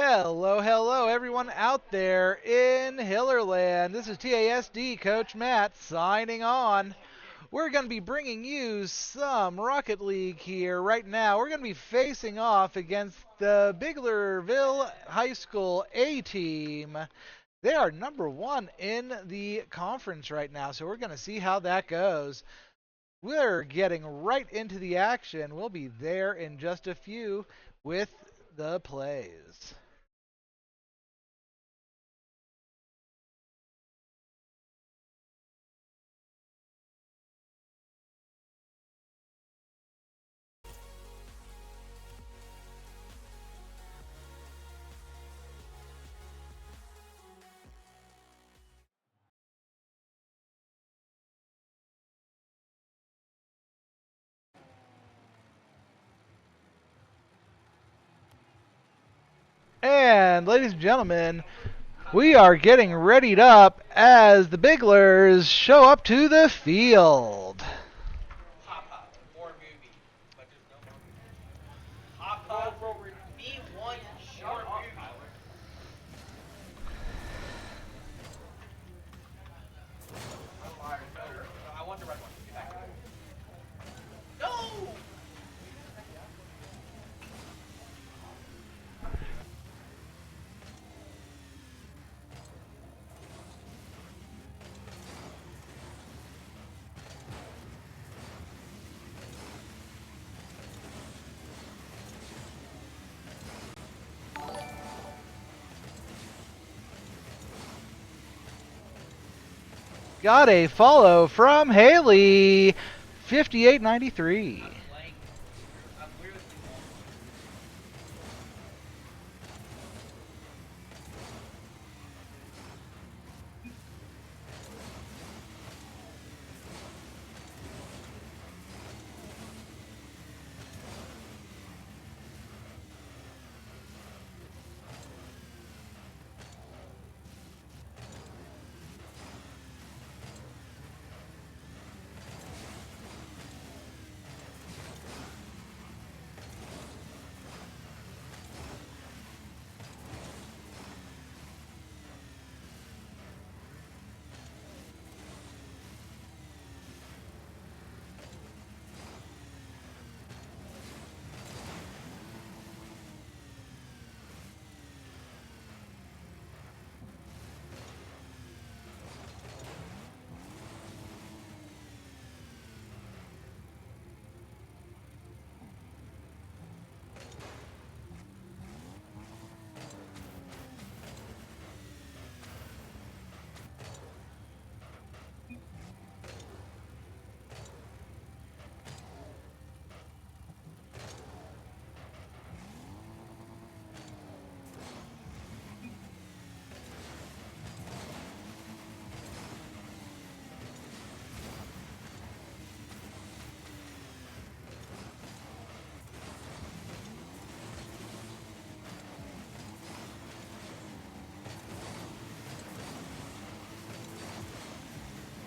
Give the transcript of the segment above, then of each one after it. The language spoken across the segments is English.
Hello, hello, everyone out there in Hillerland. This is TASD Coach Matt signing on. We're going to be bringing you some Rocket League here right now. We're going to be facing off against the Biglerville High School A team. They are number one in the conference right now, so we're going to see how that goes. We're getting right into the action. We'll be there in just a few with the plays. And ladies and gentlemen, we are getting readied up as the Biglers show up to the field. Got a follow from Haley, 5893.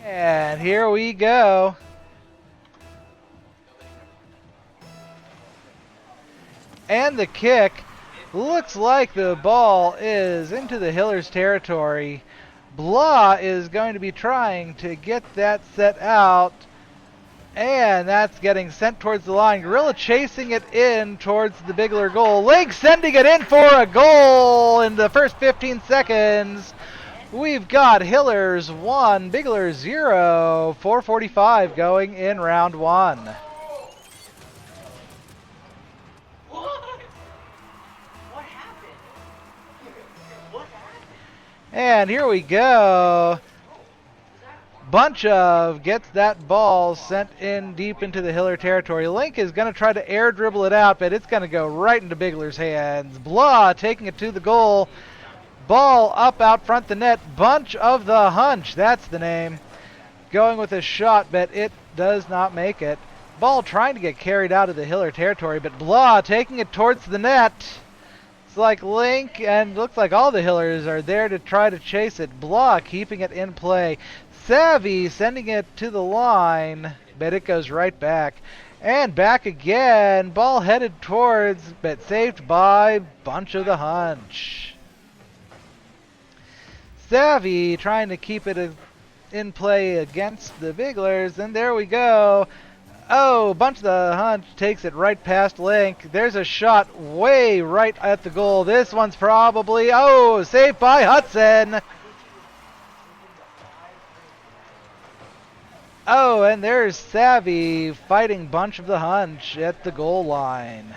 And here we go. And the kick looks like the ball is into the Hillers territory. Blah is going to be trying to get that set out. And that's getting sent towards the line. Gorilla chasing it in towards the Bigler goal. Link sending it in for a goal in the first 15 seconds. We've got Hillers 1, Bigler 0, 4:45 going in round 1. And here we go. Bunch of gets that ball sent in deep into the Hiller territory. Link is going to try to air dribble it out, but it's going to go right into Bigler's hands. Blah taking it to the goal. Ball up out front the net. Bunch of the hunch. That's the name. Going with a shot, but it does not make it. Ball trying to get carried out of the Hiller territory, but Blah taking it towards the net. It's like Link and looks like all the Hillers are there to try to chase it. Blah keeping it in play. Savvy sending it to the line, but it goes right back. And back again. Ball headed towards, but saved by Bunch of the Hunch. Savvy trying to keep it in play against the Biglers, and there we go. Oh, Bunch of the Hunch takes it right past Link. There's a shot way right at the goal. This one's probably, oh, saved by Hudson. Oh, and there's Savvy fighting Bunch of the Hunch at the goal line.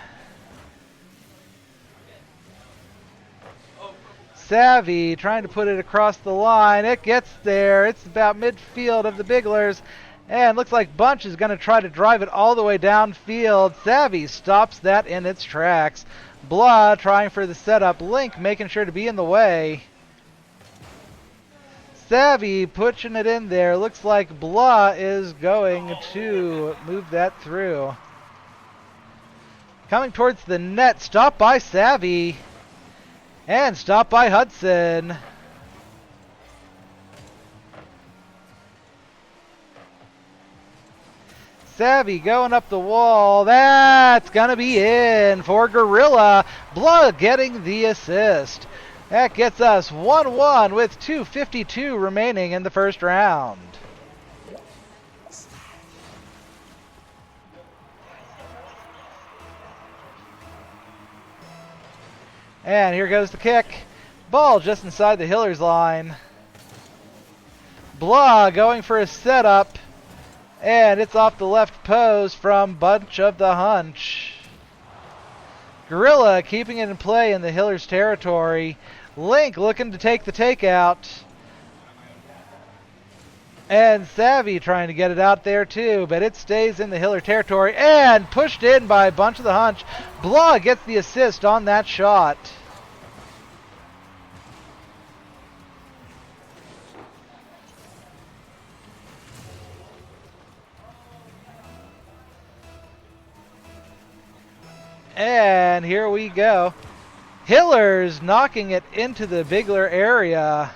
Savvy trying to put it across the line. It gets there. It's about midfield of the Biglers. And looks like Bunch is going to try to drive it all the way downfield. Savvy stops that in its tracks. Blah trying for the setup. Link making sure to be in the way. Savvy pushing it in there. Looks like Blah is going to move that through. Coming towards the net. Stopped by Savvy. And stopped by Hudson. Savvy going up the wall. That's going to be in for Gorilla. Blah getting the assist. That gets us 1-1 with 2:52 remaining in the first round. And here goes the kick. Ball just inside the Hillers line. Blah going for a setup. And it's off the left post from Bunch of the Hunch. Gorilla keeping it in play in the Hillers territory. Link looking to take the takeout. And Savvy trying to get it out there too, but it stays in the Hiller territory and pushed in by Bunch of the Hunch. Blah gets the assist on that shot. And here we go. Hillers knocking it into the Bigler area.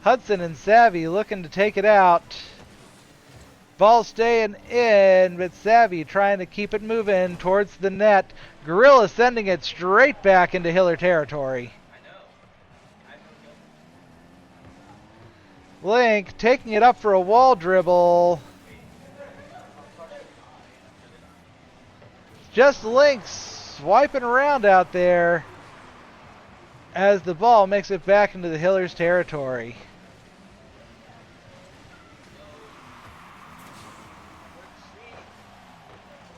Hudson and Savvy looking to take it out. Ball staying in, but Savvy trying to keep it moving towards the net. Gorilla sending it straight back into Hiller territory. Link taking it up for a wall dribble. Just Link swiping around out there as the ball makes it back into the Hillers territory.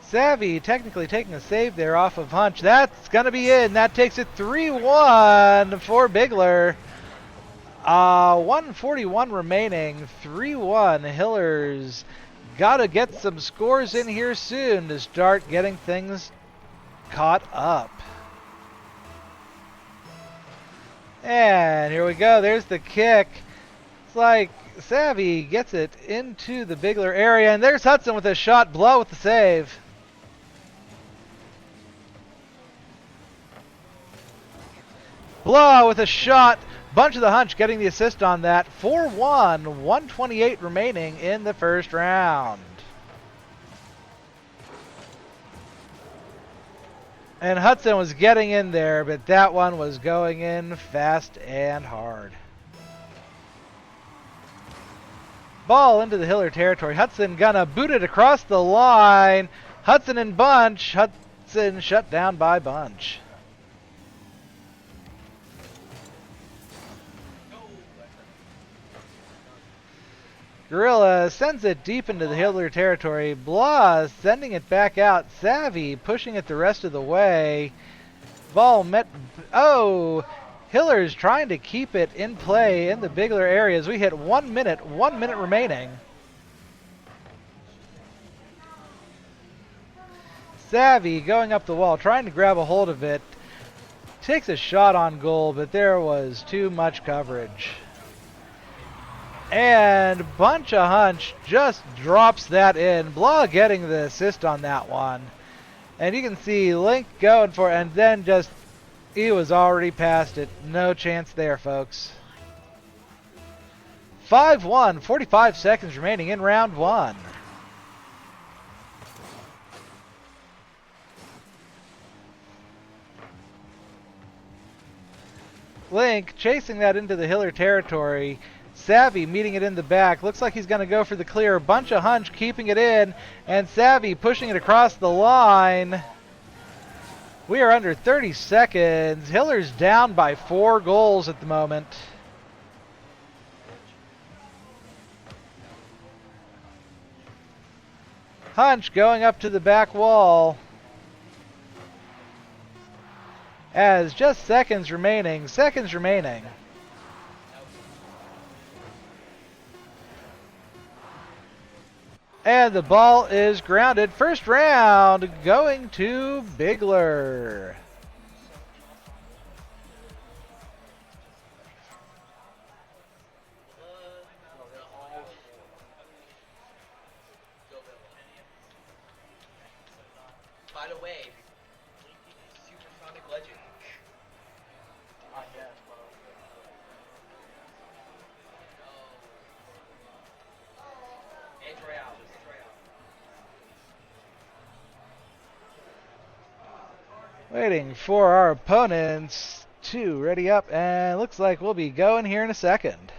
Savvy technically taking a save there off of Hunch. That's going to be in. That takes it 3-1 for Bigler. 1:41 remaining. 3-1. Hillers got to get some scores in here soon to start getting things caught up. And here we go. There's the kick. It's like Savvy gets it into the Bigler area. And there's Hudson with a shot. Blow with the save. Blow with a shot. Bunch of the Hunch getting the assist on that. 4-1. 1:28 remaining in the first round. And Hudson was getting in there, but that one was going in fast and hard. Ball into the Hiller territory. Hudson gonna boot it across the line. Hudson and Bunch. Hudson shut down by Bunch. Gorilla sends it deep into the Hiller territory. Blah sending it back out. Savvy pushing it the rest of the way. Ball met. Oh, Hiller's trying to keep it in play in the Bigler areas. We hit 1 minute. 1 minute remaining. Savvy going up the wall, trying to grab a hold of it. Takes a shot on goal, but there was too much coverage. And Bunch of Hunch just drops that in. Blah getting the assist on that one. And you can see Link going for it, and then just, he was already past it. No chance there, folks. 5-1, 45 seconds remaining in round one. Link chasing that into the Hiller territory. Savvy meeting it in the back. Looks like he's going to go for the clear. Bunch of Hunch keeping it in. And Savvy pushing it across the line. We are under 30 seconds. Hiller's down by 4 goals at the moment. Hunch going up to the back wall. As just seconds remaining. And the ball is grounded. First round going to Bigler. By the way, Supersonic Legend. Waiting for our opponents to ready up, and looks like we'll be going here in a second.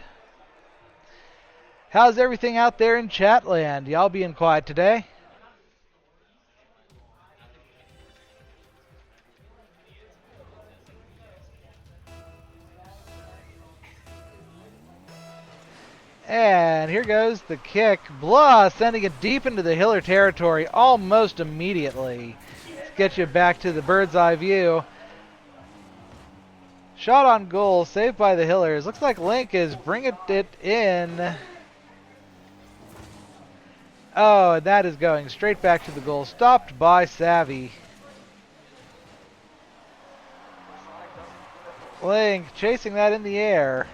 How's everything out there in Chatland? Y'all being quiet today? And here goes the kick. Blah sending it deep into the Hiller territory almost immediately. Let's get you back to the bird's eye view. Shot on goal, saved by the Hillers. Looks like Link is bringing it in. Oh, and that is going straight back to the goal. Stopped by Savvy. Link chasing that in the air.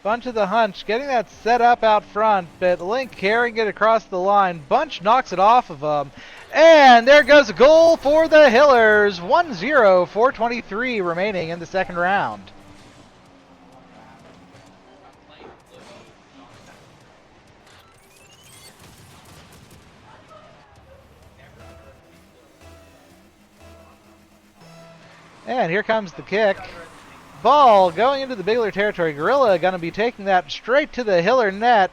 Bunch of the Hunch getting that set up out front, but Link carrying it across the line. Bunch knocks it off of him. And there goes a goal for the Hillers. 1-0, 4:23 remaining in the second round. And here comes the kick. Ball going into the Bigler territory. Gorilla going to be taking that straight to the Hiller net.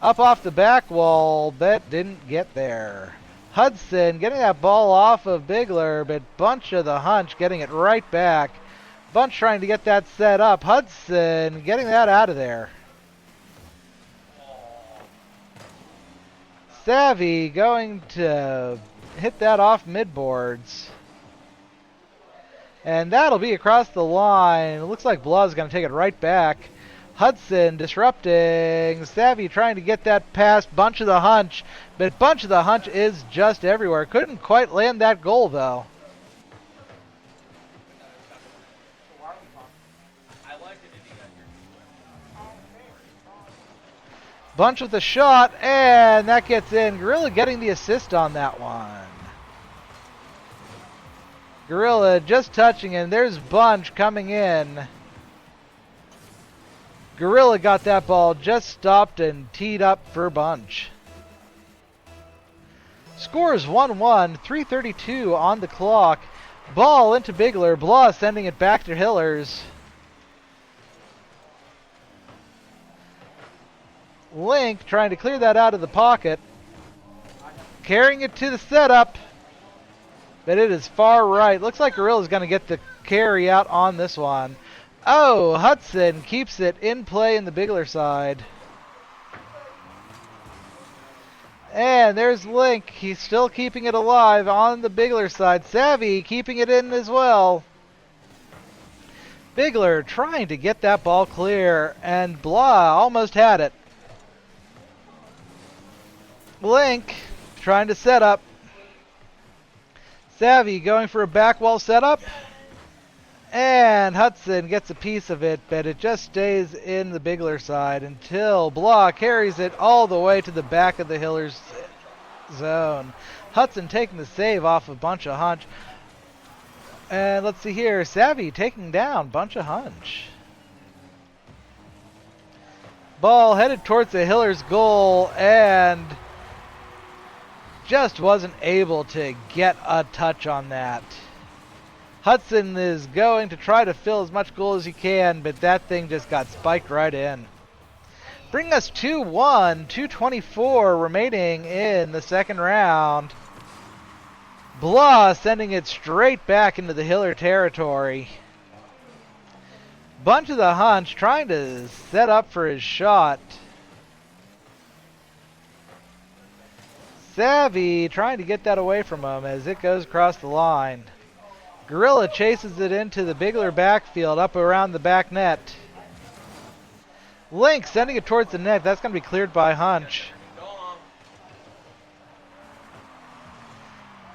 Up off the back wall, but didn't get there. Hudson getting that ball off of Bigler, but Bunch of the Hunch getting it right back. Bunch trying to get that set up. Hudson getting that out of there. Savvy going to hit that off midboards. And that'll be across the line. It looks like Blah's going to take it right back. Hudson disrupting. Savvy trying to get that past Bunch of the Hunch. But Bunch of the Hunch is just everywhere. Couldn't quite land that goal, though. Bunch with the shot, and that gets in. Gorilla getting the assist on that one. Gorilla just touching, and there's Bunch coming in. Gorilla got that ball just stopped and teed up for Bunch. Score is 1-1, 3:32 on the clock. Ball into Bigler. Blah sending it back to Hillers. Link trying to clear that out of the pocket. Carrying it to the setup. But it is far right. Looks like Gorilla's going to get the carry out on this one. Oh, Hudson keeps it in play in the Bigler side. And there's Link. He's still keeping it alive on the Bigler side. Savvy keeping it in as well. Bigler trying to get that ball clear. And Blah almost had it. Link trying to set up. Savvy going for a back wall setup. And Hudson gets a piece of it, but it just stays in the Bigler side until Blah carries it all the way to the back of the Hillers zone. Hudson taking the save off a Bunch of Hunch. And let's see here, Savvy taking down Bunch of Hunch. Ball headed towards the Hillers goal and just wasn't able to get a touch on that. Hudson is going to try to fill as much goal as he can, but that thing just got spiked right in. Bring us 2-1, 2:24 remaining in the second round. Blah sending it straight back into the Hiller territory. Bunch of the Hunch trying to set up for his shot. Savvy trying to get that away from him as it goes across the line. Gorilla chases it into the Bigler backfield up around the back net. Link sending it towards the net. That's going to be cleared by Hunch.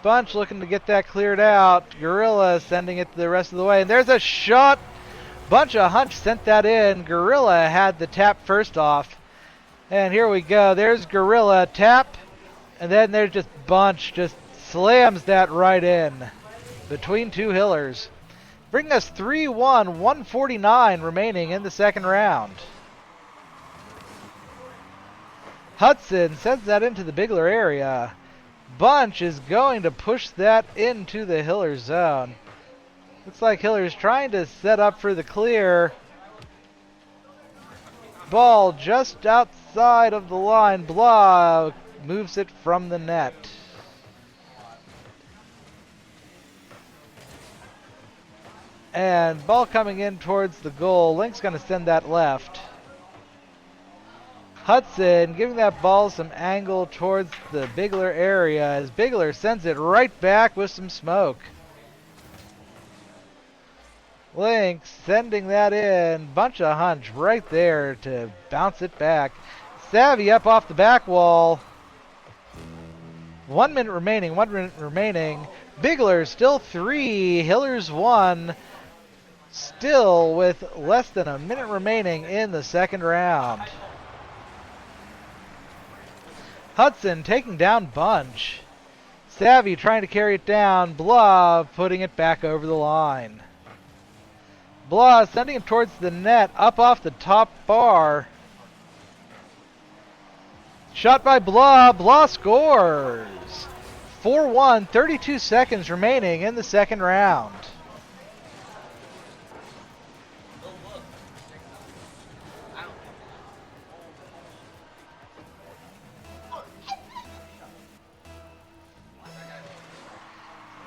Bunch looking to get that cleared out. Gorilla sending it the rest of the way. And there's a shot. Bunch of Hunch sent that in. Gorilla had the tap first off. And here we go. There's Gorilla tap. And then there's just Bunch just slams that right in between two Hillers. Bring us 3-1, 1:49 remaining in the second round. Hudson sends that into the Bigler area. Bunch is going to push that into the Hiller zone. Looks like Hiller's trying to set up for the clear. Ball just outside of the line. Blah moves it from the net. And ball coming in towards the goal. Link's going to send that left. Hudson giving that ball some angle towards the Bigler area as Bigler sends it right back with some smoke. Link sending that in. Bunch of Hunch right there to bounce it back. Savvy up off the back wall. 1 minute remaining. 1 minute remaining. Bigler still 3. Hillers 1. Still with less than a minute remaining in the second round. Hudson taking down Bunch. Savvy trying to carry it down. Blah putting it back over the line. Blah sending it towards the net up off the top bar. Shot by Blah. Blah scores. 4-1, 32 seconds remaining in the second round.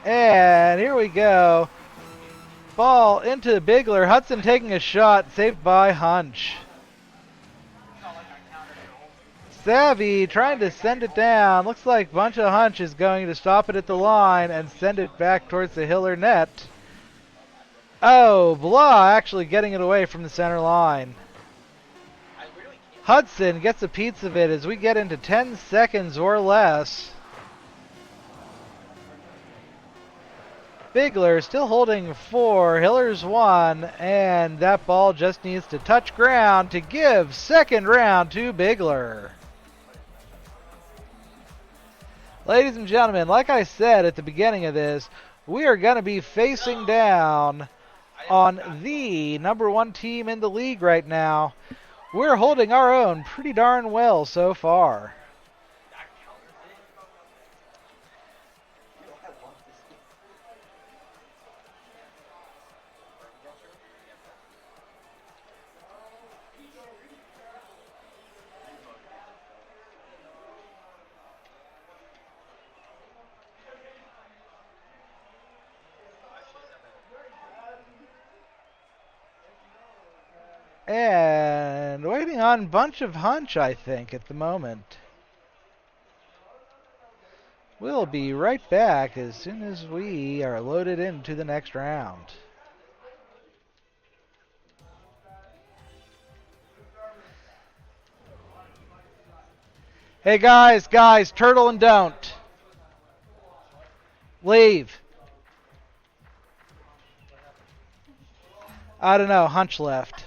And here we go. Ball into Bigler. Hudson taking a shot, saved by Hunch. Savvy trying to send it down. Looks like Bunch of Hunch is going to stop it at the line and send it back towards the Hiller net. Oh, Blah actually getting it away from the center line. Hudson gets a piece of it as we get into 10 seconds or less. Bigler still holding 4, Hillers 1, and that ball just needs to touch ground to give second round to Bigler. Ladies and gentlemen, like I said at the beginning of this, we are going to be facing down on the #1 team in the league right now. We're holding our own pretty darn well so far. And waiting on Bunch of Hunch, I think, at the moment. We'll be right back as soon as we are loaded into the next round. Hey guys, turtle and don't. Leave. I don't know, Hunch left.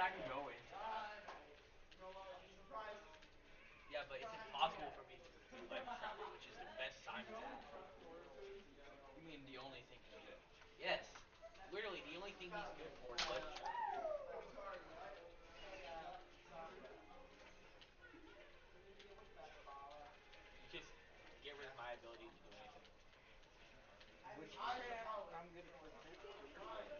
back and go in. Yeah, but it's impossible for me to do ledge travel, which is the best Simon app. You mean the only thing he's good? Yes. Literally, the only thing he's good for is ledge travel. You just get rid of my ability to do anything. Would you say I'm good for cricket or ledge?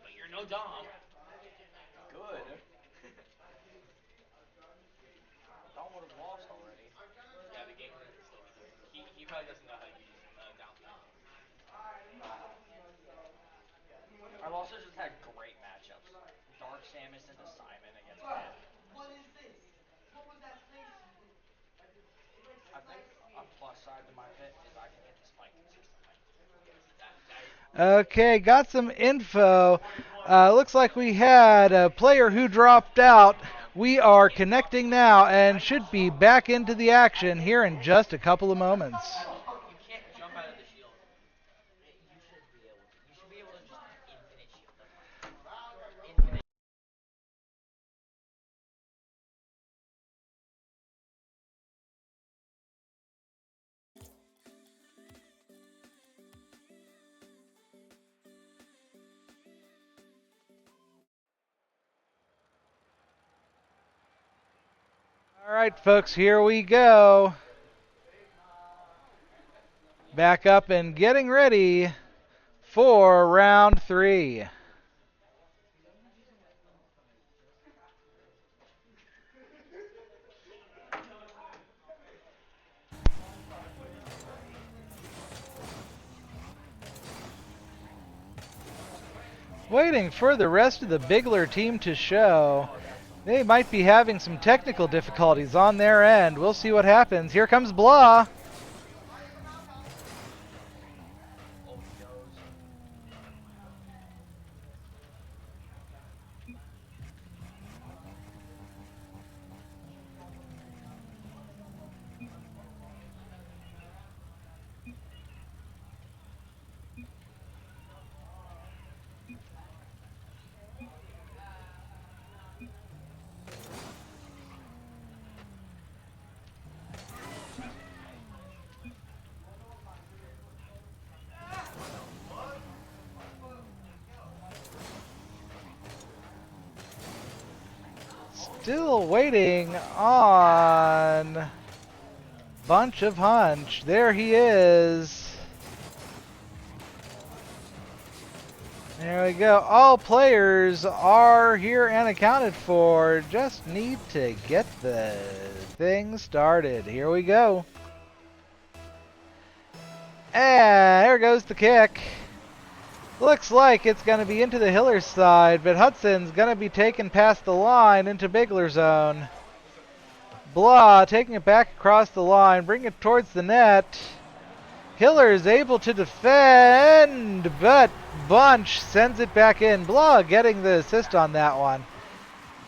But you're no Dom. Good. Don would have lost already. Yeah, the game is still running. He probably doesn't know how to use down B. I've also just had great matchups. Dark Samus into Simon against Pit. I think a plus side to my Pit is I can hit the spike consistently. Yes, that is. Okay, got some info. Looks like we had a player who dropped out. We are connecting now and should be back into the action here in just a couple of moments. You can't jump out of the shield. You should be able to. You should be able to just infinite shield. That's my infinite. All right, folks, here we go. Back up and getting ready for round 3. Waiting for the rest of the Bigler team to show. They might be having some technical difficulties on their end. We'll see what happens. Here comes Blah. Oh, he knows. Still waiting on Bunch of Hunch. There he is. There we go. All players are here and accounted for. Just need to get the thing started. Here we go. And there goes the kick. Looks like it's going to be into the Hiller side, but Hudson's going to be taken past the line into Bigler zone. Blah taking it back across the line, bring it towards the net. Hiller is able to defend, but Bunch sends it back in. Blah getting the assist on that one.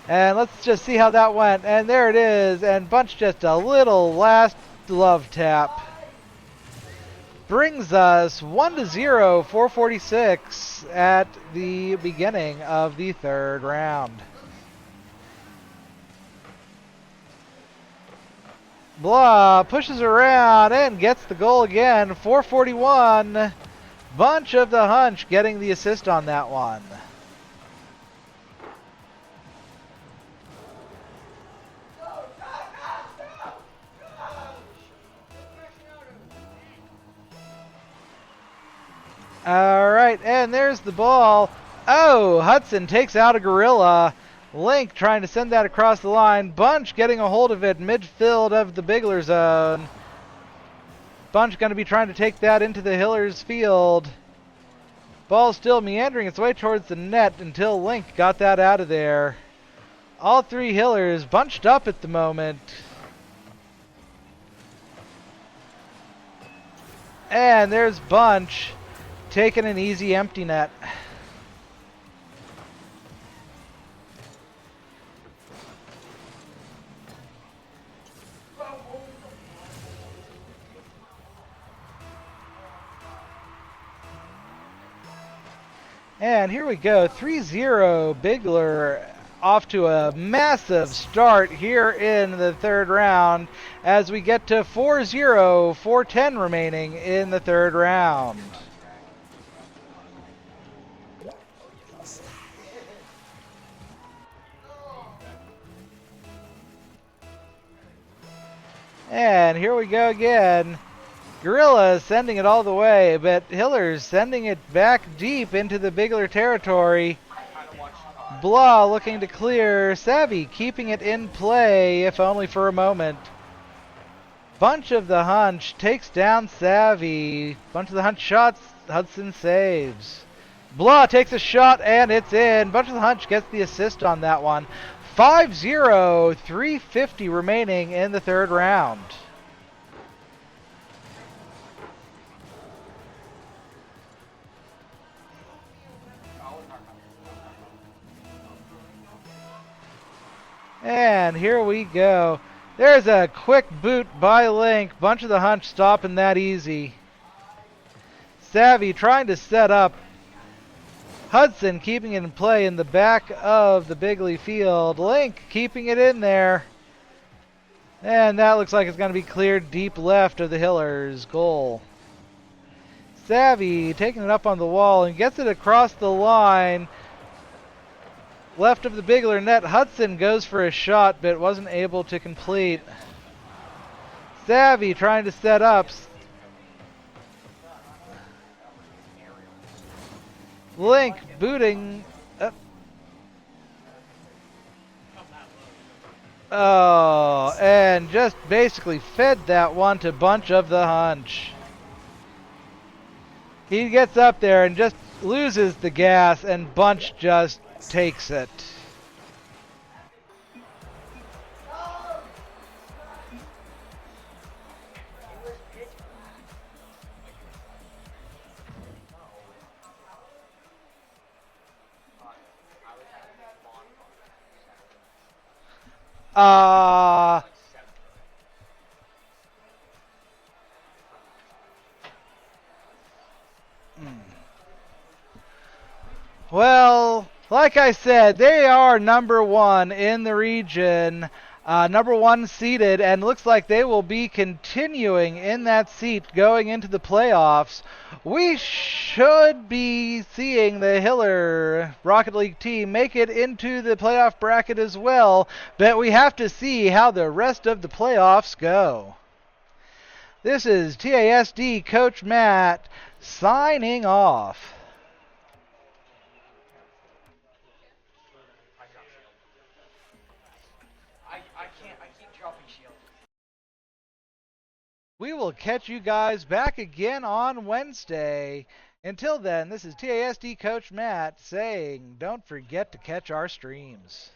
And let's just see how that went. And there it is. And Bunch just a little last love tap. Brings us 1-0, 446 at the beginning of the third round. Blah pushes around and gets the goal again, 441. Bunch of the Hunch getting the assist on that one. All right, and there's the ball. Oh, Hudson takes out a gorilla. Link trying to send that across the line. Bunch getting a hold of it midfield of the Bigler zone. Bunch going to be trying to take that into the Hillers field. Ball still meandering its way towards the net until Link got that out of there. All three Hillers bunched up at the moment. And there's Bunch taking an easy empty net. And here we go, 3-0 Bigler off to a massive start here in the third round as we get to 4-0, 4:10 remaining in the third round. And here we go again. Gorilla sending it all the way, but Hiller's sending it back deep into the Bigler territory. Blah looking to clear. Savvy keeping it in play, if only for a moment. Bunch of the Hunch takes down Savvy. Bunch of the Hunch shots. Hudson saves. Blah takes a shot and it's in. Bunch of the Hunch gets the assist on that one. 5-0, 3:50 remaining in the third round. And here we go. There's a quick boot by Link. Bunch of the Hunch stopping that easy. Savvy trying to set up. Hudson keeping it in play in the back of the Bigley field. Link keeping it in there. And that looks like it's going to be cleared deep left of the Hillers' goal. Savvy taking it up on the wall and gets it across the line. Left of the Bigler net, Hudson goes for a shot but wasn't able to complete. Savvy trying to set up. Link booting. Oh, and just basically fed that one to Bunch of the Hunch. He gets up there and just loses the gas, and Bunch just takes it. Well, like I said, they are number one in the region, number one seeded, and looks like they will be continuing in that seat going into the playoffs. We should be seeing the Hiller Rocket League team make it into the playoff bracket as well, but we have to see how the rest of the playoffs go. This is TASD Coach Matt signing off. I keep dropping shield. We will catch you guys back again on Wednesday. Until then, this is TASD Coach Matt saying, don't forget to catch our streams.